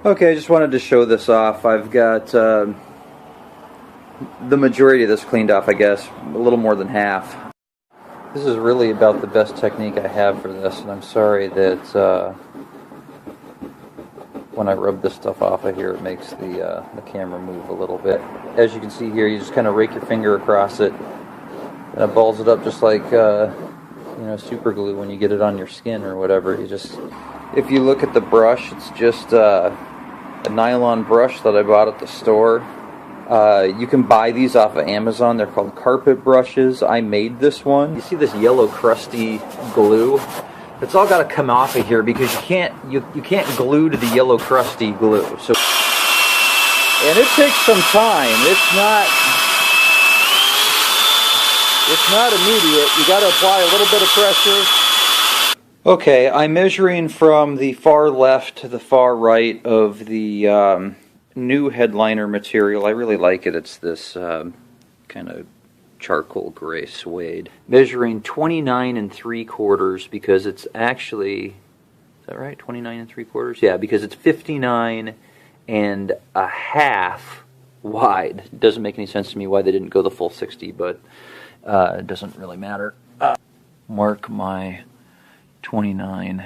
Okay, I just wanted to show this off. I've got the majority of this cleaned off, I guess, a little more than half. This is really about the best technique I have for this, and I'm sorry that when I rub this stuff off of here, it makes the camera move a little bit. As you can see here, you just kind of rake your finger across it, and it balls it up just like super glue when you get it on your skin or whatever. You just, if you look at the brush, it's just a nylon brush that I bought at the store. You can buy these off of Amazon. They're called carpet brushes. I made this one. You see this yellow crusty glue? It's all got to come off of here because you can't glue to the yellow crusty glue. So, and it takes some time. It's not immediate. You got to apply a little bit of pressure. Okay, I'm measuring from the far left to the far right of the new headliner material. I really like it. It's this kind of charcoal gray suede. Measuring 29 3/4 because it's actually, is that right? 29 3/4? Yeah, because it's 59 1/2 wide. It doesn't make any sense to me why they didn't go the full 60, but it doesn't really matter. Mark my 29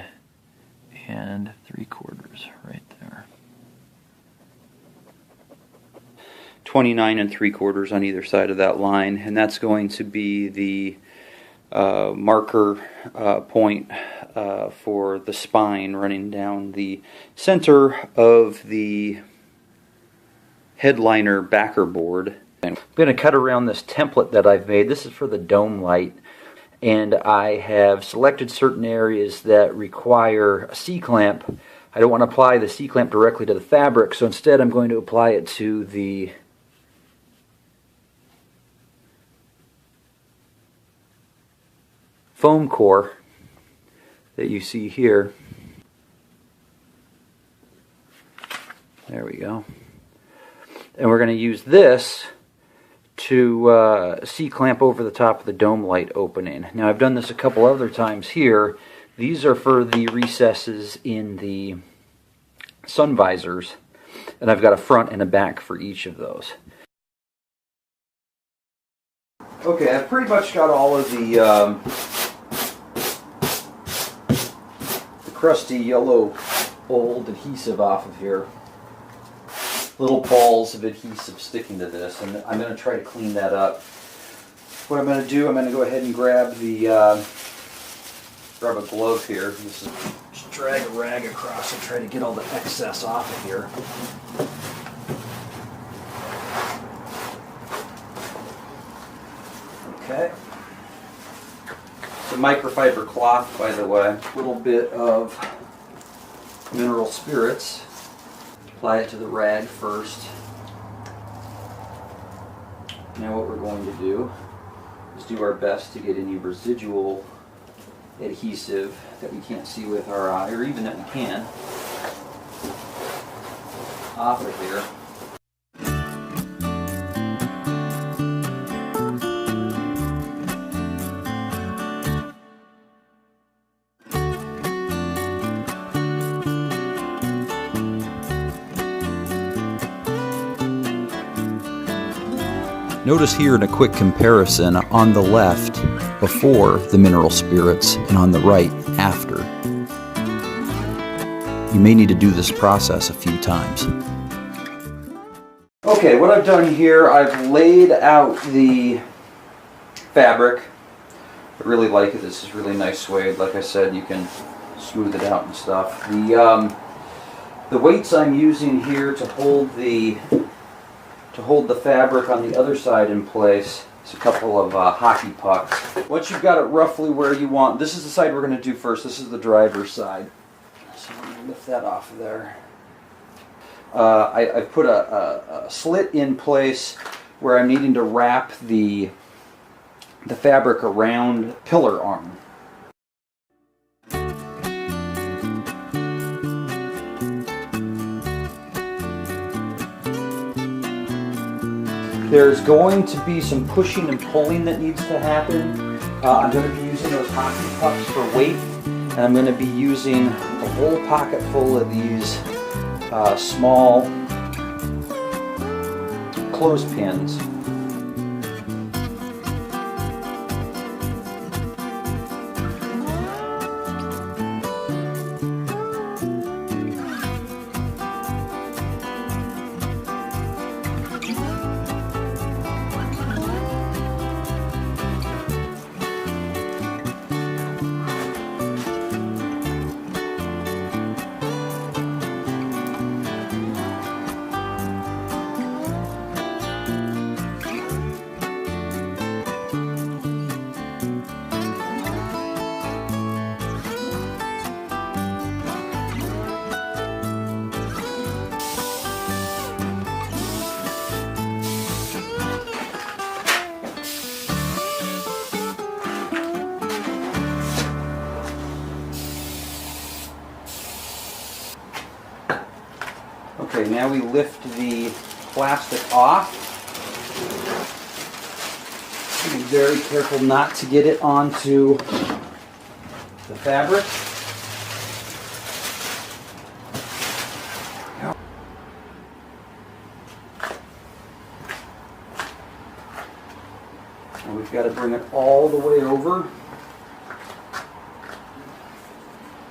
3/4 right there. 29 3/4 on either side of that line, and that's going to be the marker point for the spine running down the center of the headliner backer board. I'm going to cut around this template that I've made. This is for the dome light, and I have selected certain areas that require a C-clamp. I don't want to apply the C-clamp directly to the fabric, so instead I'm going to apply it to the foam core that you see here. There we go. And we're going to use this to C-clamp over the top of the dome light opening. Now, I've done this a couple other times here. These are for the recesses in the sun visors, and I've got a front and a back for each of those. Okay, I've pretty much got all of the crusty yellow old adhesive off of here. Little balls of adhesive sticking to this, and I'm going to try to clean that up. What I'm going to do, I'm going to go ahead and grab a glove here. Just drag a rag across and try to get all the excess off of here. Okay. It's a microfiber cloth, by the way. A little bit of mineral spirits. Apply it to the rag first. Now what we're going to do is do our best to get any residual adhesive that we can't see with our eye, or even that we can, off of here. Notice here in a quick comparison, on the left before the mineral spirits and on the right after. You may need to do this process a few times. Okay, what I've done here, I've laid out the fabric. I really like it. This is really nice suede. Like I said, you can smooth it out and stuff. The weights I'm using here to hold the fabric on the other side in place is a couple of hockey pucks. Once you've got it roughly where you want, this is the side we're going to do first. This is the driver's side. So I'm going to lift that off of there. I've put a slit in place where I'm needing to wrap the fabric around pillar arm. There's going to be some pushing and pulling that needs to happen. I'm going to be using those hockey pucks for weight, and I'm going to be using a whole pocket full of these small clothespins. Okay, now we lift the plastic off. Be very careful not to get it onto the fabric. And we've got to bring it all the way over.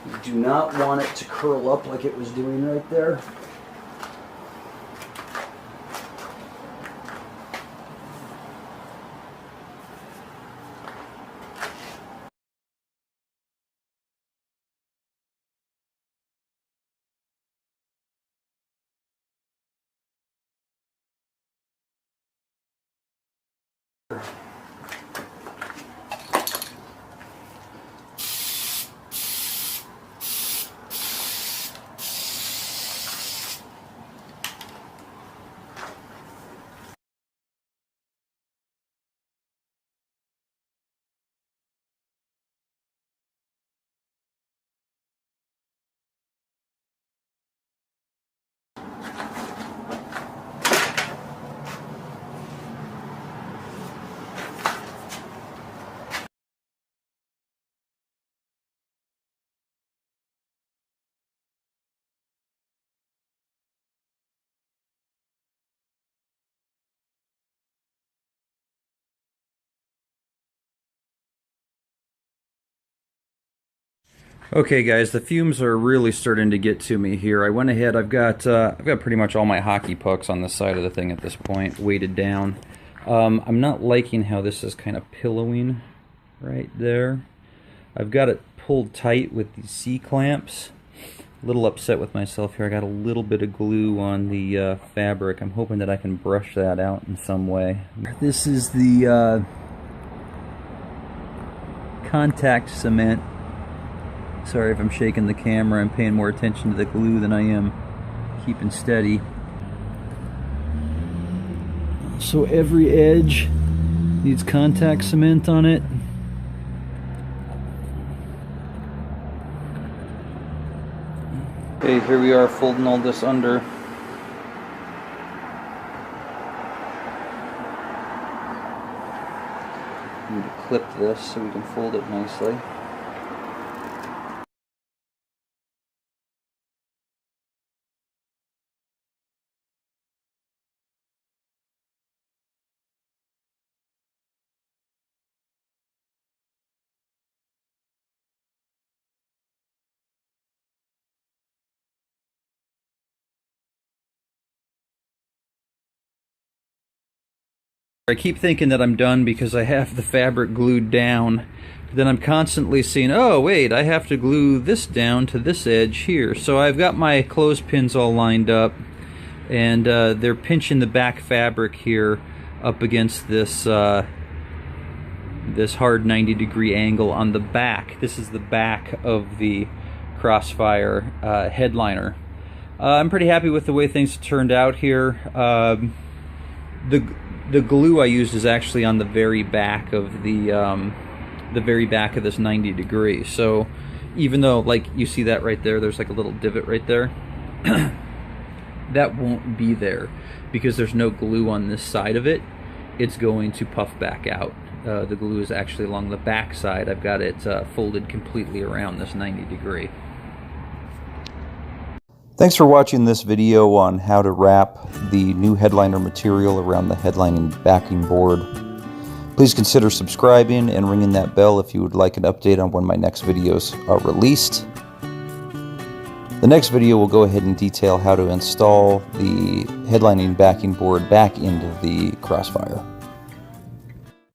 You do not want it to curl up like it was doing right there. Okay guys, the fumes are really starting to get to me here. I went ahead, I've got pretty much all my hockey pucks on the side of the thing at this point, weighted down. I'm not liking how this is kind of pillowing right there. I've got it pulled tight with these C-clamps. A little upset with myself here. I got a little bit of glue on the fabric. I'm hoping that I can brush that out in some way. This is the contact cement. Sorry if I'm shaking the camera. I'm paying more attention to the glue than I am keeping steady. So every edge needs contact cement on it. Okay, here we are folding all this under. I need to clip this so we can fold it nicely. I keep thinking that I'm done because I have the fabric glued down. Then I'm constantly seeing, oh wait, I have to glue this down to this edge here. So I've got my clothespins all lined up, and they're pinching the back fabric here up against this this hard 90-degree angle on the back. This is the back of the Crossfire headliner. I'm pretty happy with the way things turned out here. The glue I used is actually on the very back of the very back of this 90 degree. So even though, like, you see that right there, there's like a little divot right there, that won't be there because there's no glue on this side of it. It's going to puff back out. The glue is actually along the back side. I've got it folded completely around this 90 degree. Thanks for watching this video on how to wrap the new headliner material around the headlining backing board. Please consider subscribing and ringing that bell if you would like an update on when my next videos are released. The next video will go ahead and detail how to install the headlining backing board back into the Crossfire.